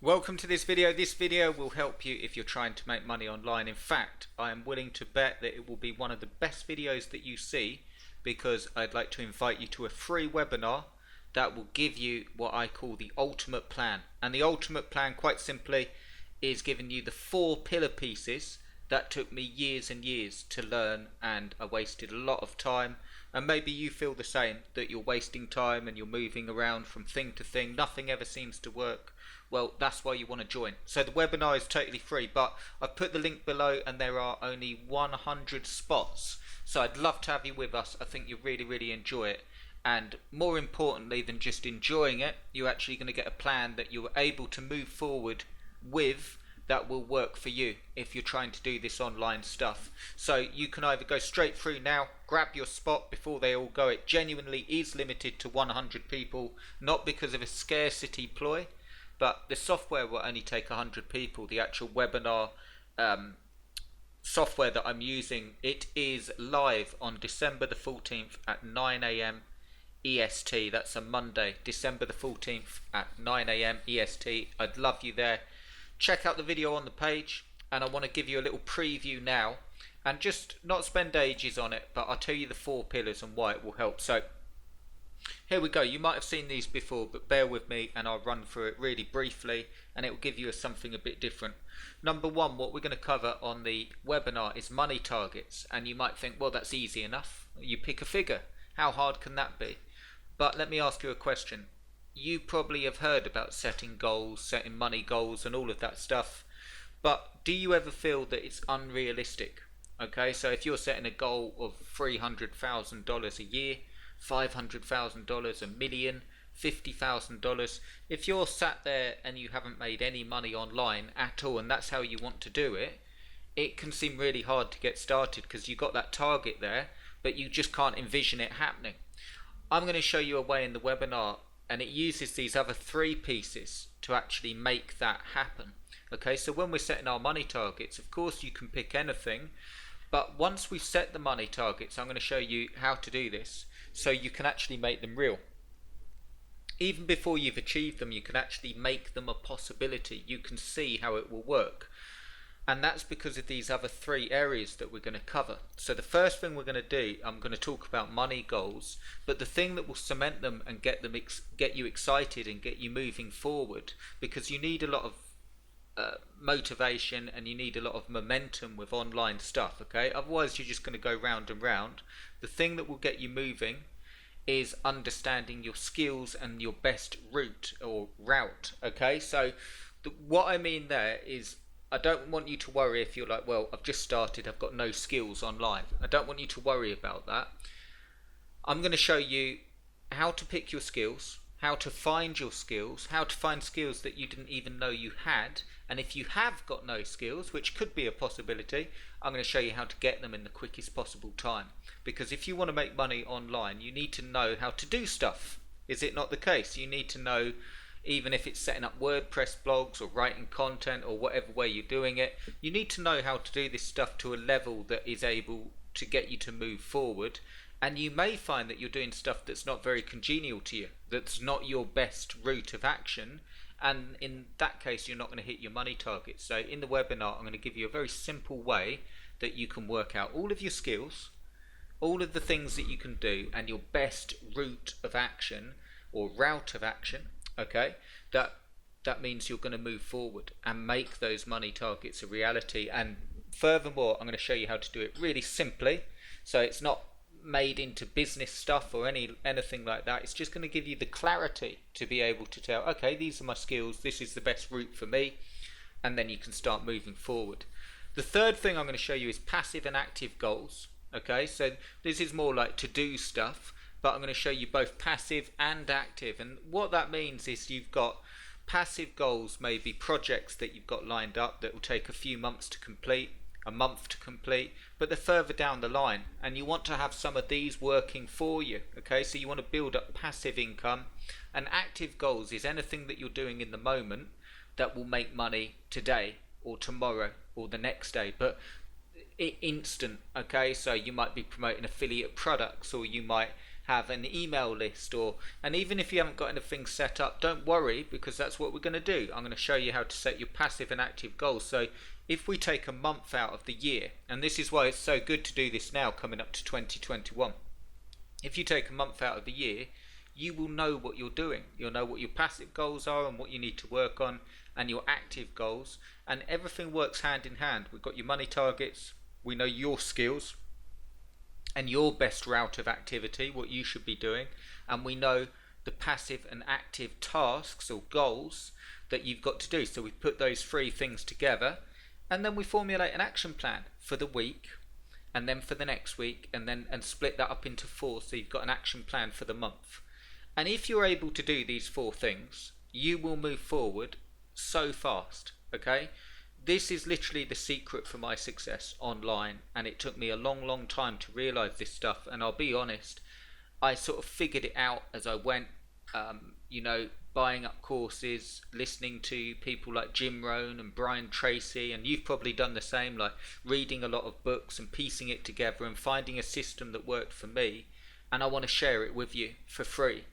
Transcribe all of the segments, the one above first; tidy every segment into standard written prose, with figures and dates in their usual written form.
Welcome to this video. This video will help you if you're trying to make money online. In fact, I am willing to bet that it will be one of the best videos that you see, because I'd like to invite you to a free webinar that will give you what I call the ultimate plan. And the ultimate plan, quite simply, is giving you the 4 pillar pieces that took me years and years to learn, and I wasted a lot of time. And maybe you feel the same, that you're wasting time and you're moving around from thing to thing, nothing ever seems to work. Well, that's why you want to join. So the webinar is totally free, but I've put the link below and there are only 100 spots. So I'd love to have you with us. I think you'll really enjoy it. And more importantly than just enjoying it, you're actually going to get a plan that you're able to move forward with, that will work for you if you're trying to do this online stuff. So you can either go straight through now, grab your spot before they all go. It genuinely is limited to 100 people, not because of a scarcity ploy, but the software will only take 100 people. The actual webinar software that I'm using, it is live on December the 14th at 9 AM EST. That's a Monday, December the 14th at 9 AM EST. I'd love you there. Check out the video on the page, and I want to give you a little preview now, and just not spend ages on it, but I'll tell you the 4 pillars and why it will help. So here we go. You might have seen these before, but bear with me and I'll run through it really briefly, and it will give you something a bit different. Number 1, what we're going to cover on the webinar is money targets. And you might think, well, that's easy enough. You pick a figure. How hard can that be? But let me ask you a question. You probably have heard about setting goals, setting money goals and all of that stuff, but do you ever feel that it's unrealistic? Okay, so if you're setting a goal of $300,000 a year, $500,000, a million, $50,000, if you're sat there and you haven't made any money online at all, and that's how you want to do it, it can seem really hard to get started because you've got that target there, but you just can't envision it happening. I'm going to show you a way in the webinar, and it uses these other 3 pieces to actually make that happen. Okay, so when we're setting our money targets, of course you can pick anything, but once we've set the money targets, I'm going to show you how to do this so you can actually make them real. Even before you've achieved them, you can actually make them a possibility. You can see how it will work. And that's because of these other 3 areas that we're going to cover. So the first thing we're going to do, I'm going to talk about money goals, but the thing that will cement them and get you excited and get you moving forward, because you need a lot of motivation and you need a lot of momentum with online stuff, okay? Otherwise you're just going to go round and round. The thing that will get you moving is understanding your skills and your best route or route, okay? So what I mean there is, I don't want you to worry if you're like, well, I've just started, I've got no skills online. I don't want you to worry about that. I'm going to show you how to pick your skills, how to find your skills, how to find skills that you didn't even know you had. And if you have got no skills, which could be a possibility, I'm going to show you how to get them in the quickest possible time. Because if you want to make money online, you need to know how to do stuff. Is it not the case? You need to know, even if it's setting up WordPress blogs or writing content or whatever way you're doing it, you need to know how to do this stuff to a level that is able to get you to move forward. And you may find that you're doing stuff that's not very congenial to you, that's not your best route of action, and in that case you're not going to hit your money targets. So in the webinar I'm going to give you a very simple way that you can work out all of your skills, all of the things that you can do, and your best route of action or route of action. Okay, that means you're going to move forward and make those money targets a reality. And furthermore, I'm going to show you how to do it really simply, so it's not made into business stuff or anything like that. It's just going to give you the clarity to be able to tell, okay, these are my skills, this is the best route for me, and then you can start moving forward. The third thing I'm going to show you is passive and active goals. Okay, so this is more like to do stuff, but I'm going to show you both passive and active. And what that means is you've got passive goals, maybe projects that you've got lined up that will take a few months to complete, a month to complete, but they're further down the line, and you want to have some of these working for you. Okay, so you want to build up passive income. And active goals is anything that you're doing in the moment that will make money today or tomorrow or the next day, but instant. Okay, so you might be promoting affiliate products, or you might have an email list, and even if you haven't got anything set up, don't worry, because that's what we're going to do. I'm going to show you how to set your passive and active goals. So if we take a month out of the year, and this is why it's so good to do this now coming up to 2021, if you take a month out of the year, you will know what you're doing. You'll know what your passive goals are and what you need to work on, and your active goals, and everything works hand in hand. We've got your money targets, we know your skills and your best route of activity, what you should be doing, and we know the passive and active tasks or goals that you've got to do. So we put those three things together, and then we formulate an action plan for the week, and then for the next week, and split that up into 4, so you've got an action plan for the month. And if you're able to do these 4 things, you will move forward so fast. Okay, this is literally the secret for my success online, and it took me a long time to realize this stuff. And I'll be honest, I sort of figured it out as I went, buying up courses, listening to people like Jim Rohn and Brian Tracy, and you've probably done the same, like reading a lot of books and piecing it together and finding a system that worked for me, and I want to share it with you for free.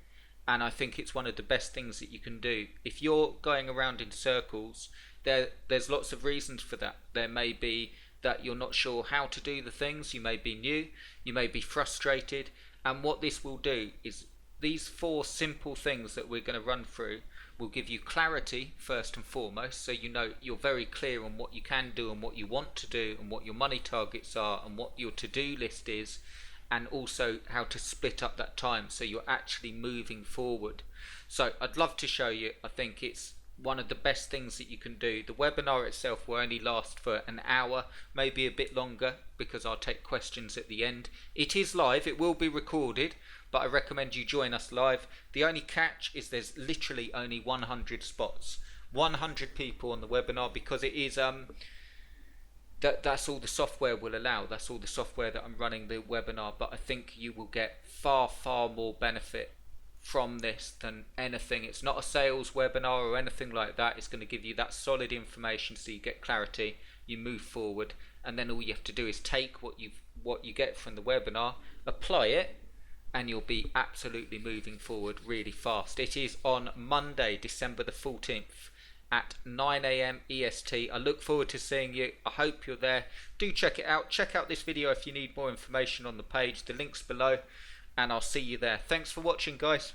And I think it's one of the best things that you can do. If you're going around in circles, there's lots of reasons for that. There may be that you're not sure how to do the things, you may be new, you may be frustrated, and what this will do is these 4 simple things that we're going to run through will give you clarity first and foremost, so you know you're very clear on what you can do and what you want to do and what your money targets are and what your to-do list is, and also how to split up that time so you're actually moving forward. So I'd love to show you. I think it's one of the best things that you can do. The webinar itself will only last for an hour, maybe a bit longer, because I'll take questions at the end. It is live, it will be recorded, but I recommend you join us live. The only catch is there's literally only 100 spots, 100 people on the webinar, because it is that's all the software will allow. That's all the software that I'm running the webinar. But I think you will get far more benefit from this than anything. It's not a sales webinar or anything like that. It's going to give you that solid information so you get clarity, you move forward, and then all you have to do is take what you get from the webinar, apply it, and you'll be absolutely moving forward really fast. It is on Monday, December the 14th. At 9 AM EST. I look forward to seeing you. I hope you're there. Do check it out. Check out this video if you need more information on the page. The link's below, and I'll see you there. Thanks for watching, guys.